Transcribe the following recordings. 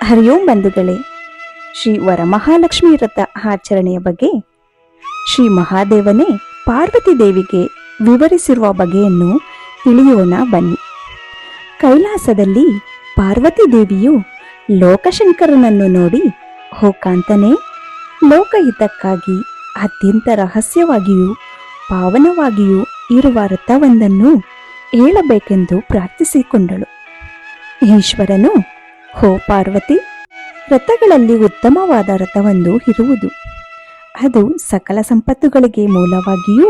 ಹರಿ ಓಂ ಬಂಧುಗಳೇ, ಶ್ರೀ ವರಮಹಾಲಕ್ಷ್ಮಿ ವ್ರತ ಆಚರಣೆಯ ಬಗ್ಗೆ ಶ್ರೀ ಮಹಾದೇವನೇ ಪಾರ್ವತಿ ದೇವಿಗೆ ವಿವರಿಸಿರುವ ಬಗೆಯನ್ನು ತಿಳಿಯೋಣ ಬನ್ನಿ. ಕೈಲಾಸದಲ್ಲಿ ಪಾರ್ವತಿ ದೇವಿಯು ಲೋಕಶಂಕರನನ್ನು ನೋಡಿ, ಹೋ ಕಾಂತನೇ, ಲೋಕಹಿತಕ್ಕಾಗಿ ಅತ್ಯಂತ ರಹಸ್ಯವಾಗಿಯೂ ಪಾವನವಾಗಿಯೂ ಇರುವ ವ್ರತವೊಂದನ್ನು ಹೇಳಬೇಕೆಂದು ಪ್ರಾರ್ಥಿಸಿಕೊಂಡಳು. ಈಶ್ವರನು, ಹೋ ಪಾರ್ವತಿ, ವ್ರತಗಳಲ್ಲಿ ಉತ್ತಮವಾದ ವ್ರತವೊಂದು ಇರುವುದು. ಅದು ಸಕಲ ಸಂಪತ್ತುಗಳಿಗೆ ಮೂಲವಾಗಿಯೂ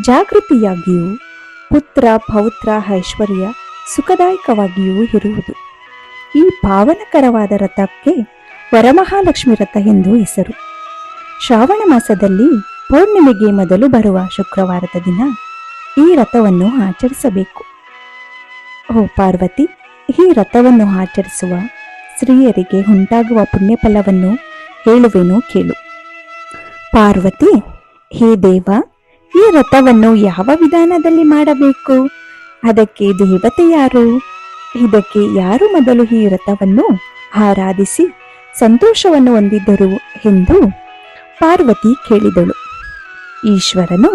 ಜಾಗೃತಿಯಾಗಿಯೂ ಪುತ್ರ ಪೌತ್ರ ಐಶ್ವರ್ಯ ಸುಖದಾಯಕವಾಗಿಯೂ ಇರುವುದು. ಈ ಪಾವನಕರವಾದ ವ್ರತಕ್ಕೆ ವರಮಹಾಲಕ್ಷ್ಮಿ ವ್ರತ ಎಂದು ಹೆಸರು. ಶ್ರಾವಣ ಮಾಸದಲ್ಲಿ ಪೌರ್ಣಿಮೆಗೆ ಮೊದಲು ಬರುವ ಶುಕ್ರವಾರದ ದಿನ ಈ ವ್ರತವನ್ನು ಆಚರಿಸಬೇಕು. ಓ ಪಾರ್ವತಿ, ಈ ವ್ರತವನ್ನು ಆಚರಿಸುವ ಸ್ತ್ರೀಯರಿಗೆ ಉಂಟಾಗುವ ಪುಣ್ಯಫಲವನ್ನು ಹೇಳುವೆನು ಕೇಳು. ಪಾರ್ವತಿ, ಹೇ ದೇವ, ಈ ವ್ರತವನ್ನು ಯಾವ ವಿಧಾನದಲ್ಲಿ ಮಾಡಬೇಕು? ಅದಕ್ಕೆ ದೇವತೆ ಯಾರು? ಇದಕ್ಕೆ ಯಾರು ಮೊದಲು ಈ ವ್ರತವನ್ನು ಆರಾಧಿಸಿ ಸಂತೋಷವನ್ನು ಹೊಂದಿದ್ದರು ಎಂದು ಪಾರ್ವತಿ ಕೇಳಿದಳು. ಈಶ್ವರನು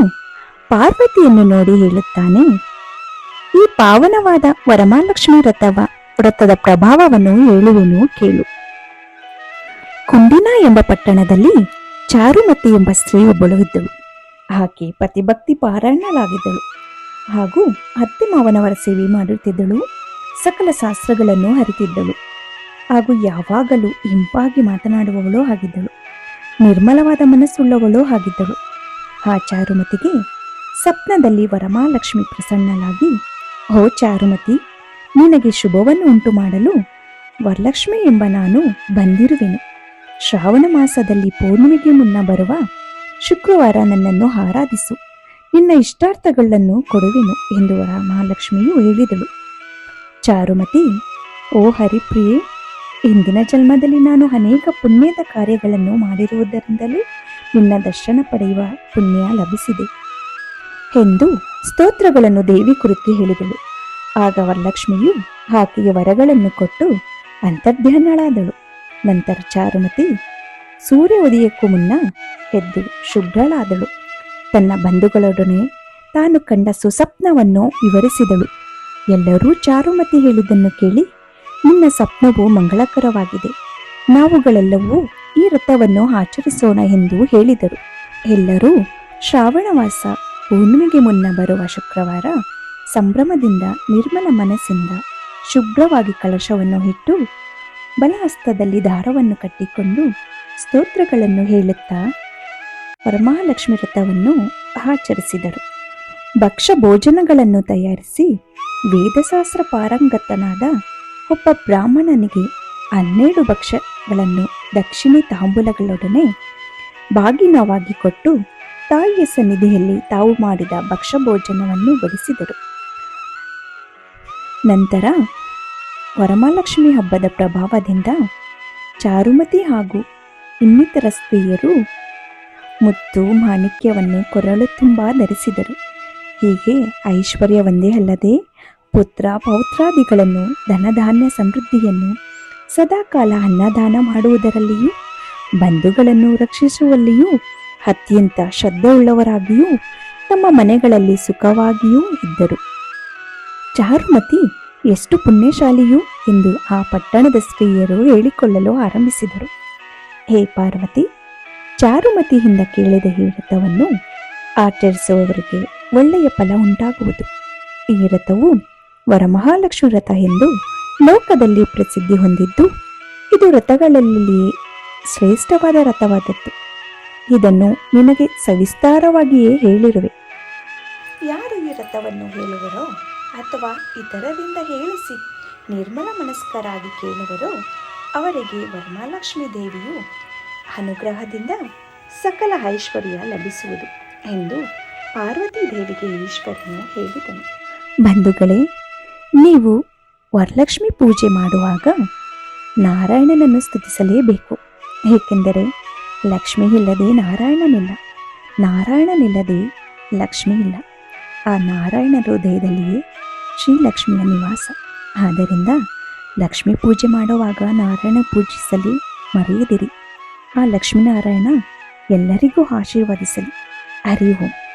ಪಾರ್ವತಿಯನ್ನು ನೋಡಿ ಹೇಳುತ್ತಾನೆ, ಈ ಪಾವನವಾದ ವರಮಹಾಲಕ್ಷ್ಮಿ ವ್ರತದ ಪ್ರಭಾವವನ್ನು ಹೇಳುವೆನು ಕೇಳು. ಕುಂಡಿನ ಎಂಬ ಪಟ್ಟಣದಲ್ಲಿ ಚಾರುಮತಿ ಎಂಬ ಸ್ತ್ರೀ ಒಬ್ಬಳು ಇದ್ದಳು. ಆಕೆ ಪತಿಭಕ್ತಿ ಪಾರಾಯಣಲಾಗಿದ್ದಳು ಹಾಗೂ ಅತ್ತೆ ಮಾವನವರ ಸೇವೆ ಮಾಡುತ್ತಿದ್ದಳು. ಸಕಲ ಶಾಸ್ತ್ರಗಳನ್ನು ಅರಿತಿದ್ದಳು ಹಾಗೂ ಯಾವಾಗಲೂ ಇಂಪಾಗಿ ಮಾತನಾಡುವವಳು ಆಗಿದ್ದಳು. ನಿರ್ಮಲವಾದ ಮನಸ್ಸುಳ್ಳವಳು ಆಗಿದ್ದಳು. ಆ ಚಾರುಮತಿಗೆ ಸ್ವಪ್ನದಲ್ಲಿ ವರಮಹಾಲಕ್ಷ್ಮಿ ಪ್ರಸನ್ನಳಾಗಿ, ಓ ಚಾರುಮತಿ, ನಿನಗೆ ಶುಭವನ್ನು ಉಂಟು ಮಾಡಲು ವರಲಕ್ಷ್ಮಿ ಎಂಬ ನಾನು ಬಂದಿರುವೆನು. ಶ್ರಾವಣ ಮಾಸದಲ್ಲಿ ಪೌರ್ಣಿಮೆಗೆ ಮುನ್ನ ಬರುವ ಶುಕ್ರವಾರ ನನ್ನನ್ನು ಆರಾಧಿಸು, ನಿನ್ನ ಇಷ್ಟಾರ್ಥಗಳನ್ನು ಕೊಡುವೆನು ಎಂದು ವರಮಹಾಲಕ್ಷ್ಮಿಯು ಹೇಳಿದಳು. ಚಾರುಮತಿ, ಓ ಹರಿಪ್ರಿಯೆ, ಇಂದಿನ ಜನ್ಮದಲ್ಲಿ ನಾನು ಅನೇಕ ಪುಣ್ಯದ ಕಾರ್ಯಗಳನ್ನು ಮಾಡಿರುವುದರಿಂದಲೇ ನಿನ್ನ ದರ್ಶನ ಪಡೆಯುವ ಪುಣ್ಯ ಲಭಿಸಿದೆ ಎಂದು ಸ್ತೋತ್ರಗಳನ್ನು ದೇವಿ ಕುರಿತು ಹೇಳಿದಳು. ಆಗ ವರಲಕ್ಷ್ಮಿಯು ಆಕೆಗೆ ವರಗಳನ್ನು ಕೊಟ್ಟು ಅಂತರ್ಧ್ಯಾನಳಾದಳು. ನಂತರ ಚಾರುಮತಿ ಸೂರ್ಯ ಉದಯಕ್ಕೂ ಮುನ್ನ ಎದ್ದು ಶುಭ್ರಳಾದಳು. ತನ್ನ ಬಂಧುಗಳೊಡನೆ ತಾನು ಕಂಡ ಸುಸ್ವಪ್ನವನ್ನು ವಿವರಿಸಿದಳು. ಎಲ್ಲರೂ ಚಾರುಮತಿ ಹೇಳಿದ್ದನ್ನು ಕೇಳಿ, ನಿನ್ನ ಸ್ವಪ್ನವು ಮಂಗಳಕರವಾಗಿದೆ, ನಾವುಗಳೆಲ್ಲವೂ ಈ ವ್ರತವನ್ನು ಆಚರಿಸೋಣ ಎಂದು ಹೇಳಿದರು. ಎಲ್ಲರೂ ಶ್ರಾವಣವಾಸ ಪೂರ್ಣಿಮೆಗೆ ಮುನ್ನ ಬರುವ ಶುಕ್ರವಾರ ಸಂಭ್ರಮದಿಂದ ನಿರ್ಮಲ ಮನಸ್ಸಿಂದ ಶುಭ್ರವಾಗಿ ಕಲಶವನ್ನು ಇಟ್ಟು ಬಲಹಸ್ತದಲ್ಲಿ ದಾರವನ್ನು ಕಟ್ಟಿಕೊಂಡು ಸ್ತೋತ್ರಗಳನ್ನು ಹೇಳುತ್ತಾ ವರಮಹಾಲಕ್ಷ್ಮಿ ವ್ರತವನ್ನು ಆಚರಿಸಿದರು. ಭಕ್ಷ್ಯ ಭೋಜನಗಳನ್ನು ತಯಾರಿಸಿ ವೇದಶಾಸ್ತ್ರ ಪಾರಂಗತನಾದ ಒಬ್ಬ ಬ್ರಾಹ್ಮಣನಿಗೆ 12 ಭಕ್ಷ್ಯಗಳನ್ನು ದಕ್ಷಿಣೆ ತಾಂಬೂಲಗಳೊಡನೆ ಬಾಗಿನವಾಗಿ ಕೊಟ್ಟು ತಾಯಿಯ ಸನ್ನಿಧಿಯಲ್ಲಿ ತಾವು ಮಾಡಿದ ಭಕ್ಷ್ಯ ಭೋಜನವನ್ನು ಬಡಿಸಿದರು. ನಂತರ ವರಮಹಾಲಕ್ಷ್ಮಿ ಹಬ್ಬದ ಪ್ರಭಾವದಿಂದ ಚಾರುಮತಿ ಹಾಗೂ ಇನ್ನಿತರ ಸ್ತ್ರೀಯರು ಮುತ್ತು ಮಾಣಿಕ್ಯವನ್ನು ಕೊರಳು ತುಂಬ ಧರಿಸಿದರು. ಹೀಗೆ ಐಶ್ವರ್ಯವೊಂದೇ ಅಲ್ಲದೆ ಪುತ್ರ ಪೌತ್ರಾದಿಗಳನ್ನು ಧನಧಾನ್ಯ ಸಮೃದ್ಧಿಯನ್ನು ಸದಾಕಾಲ ಅನ್ನದಾನ ಮಾಡುವುದರಲ್ಲಿಯೂ ಬಂಧುಗಳನ್ನು ರಕ್ಷಿಸುವಲ್ಲಿಯೂ ಅತ್ಯಂತ ಶ್ರದ್ಧೆಯುಳ್ಳವರಾಗಿಯೂ ತಮ್ಮ ಮನೆಗಳಲ್ಲಿ ಸುಖವಾಗಿಯೂ ಇದ್ದರು. ಚಾರುಮತಿ ಎಷ್ಟು ಪುಣ್ಯಶಾಲಿಯೂ ಎಂದು ಆ ಪಟ್ಟಣದ ಸ್ತ್ರೀಯರು ಹೇಳಿಕೊಳ್ಳಲು ಆರಂಭಿಸಿದರು. ಹೇ ಪಾರ್ವತಿ, ಚಾರುಮತಿಯಿಂದ ಕೇಳಿದ ಈ ವ್ರತವನ್ನು ಆಚರಿಸುವವರಿಗೆ ಒಳ್ಳೆಯ ಫಲ ಉಂಟಾಗುವುದು. ಈ ವ್ರತವು ವರಮಹಾಲಕ್ಷ್ಮಿ ವ್ರತ ಎಂದು ಲೋಕದಲ್ಲಿ ಪ್ರಸಿದ್ಧಿ ಹೊಂದಿದ್ದು, ಇದು ವ್ರತಗಳಲ್ಲಿಯೇ ಶ್ರೇಷ್ಠವಾದ ವ್ರತವಾದದ್ದು. ಇದನ್ನು ನಿನಗೆ ಸವಿಸ್ತಾರವಾಗಿಯೇ ಹೇಳಿರುವೆ. ಯಾರು ಈ ವ್ರತವನ್ನು ಹೇಳುವರೋ ಅಥವಾ ಇತರರಿಂದ ಹೇಳಿಸಿ ನಿರ್ಮಲ ಮನಸ್ಕರಾಗಿ ಕೇಳುವರೋ ಅವರಿಗೆ ವರಮಹಾಲಕ್ಷ್ಮಿ ದೇವಿಯು ಅನುಗ್ರಹದಿಂದ ಸಕಲ ಐಶ್ವರ್ಯ ಲಭಿಸುವುದು ಎಂದು ಪಾರ್ವತಿ ದೇವಿಗೆ ಈಶ್ವರನು ಹೇಳಿದನು. ಬಂಧುಗಳೇ, ನೀವು ವರಲಕ್ಷ್ಮಿ ಪೂಜೆ ಮಾಡುವಾಗ ನಾರಾಯಣನನ್ನು ಸ್ತುತಿಸಲೇಬೇಕು. ಏಕೆಂದರೆ ಲಕ್ಷ್ಮಿ ಇಲ್ಲದೆ ನಾರಾಯಣನಿಲ್ಲ, ನಾರಾಯಣನಿಲ್ಲದೆ ಲಕ್ಷ್ಮಿ ಇಲ್ಲ. ಆ ನಾರಾಯಣ ಹೃದಯದಲ್ಲಿಯೇ ಶ್ರೀಲಕ್ಷ್ಮಿಯ ನಿವಾಸ. ಆದ್ದರಿಂದ ಲಕ್ಷ್ಮೀ ಪೂಜೆ ಮಾಡುವಾಗ ನಾರಾಯಣ ಪೂಜಿಸಲಿ ಮರೆಯದಿರಿ. ಆ ಲಕ್ಷ್ಮೀನಾರಾಯಣ ಎಲ್ಲರಿಗೂ ಆಶೀರ್ವದಿಸಲಿ. ಹರಿ ಓಂ.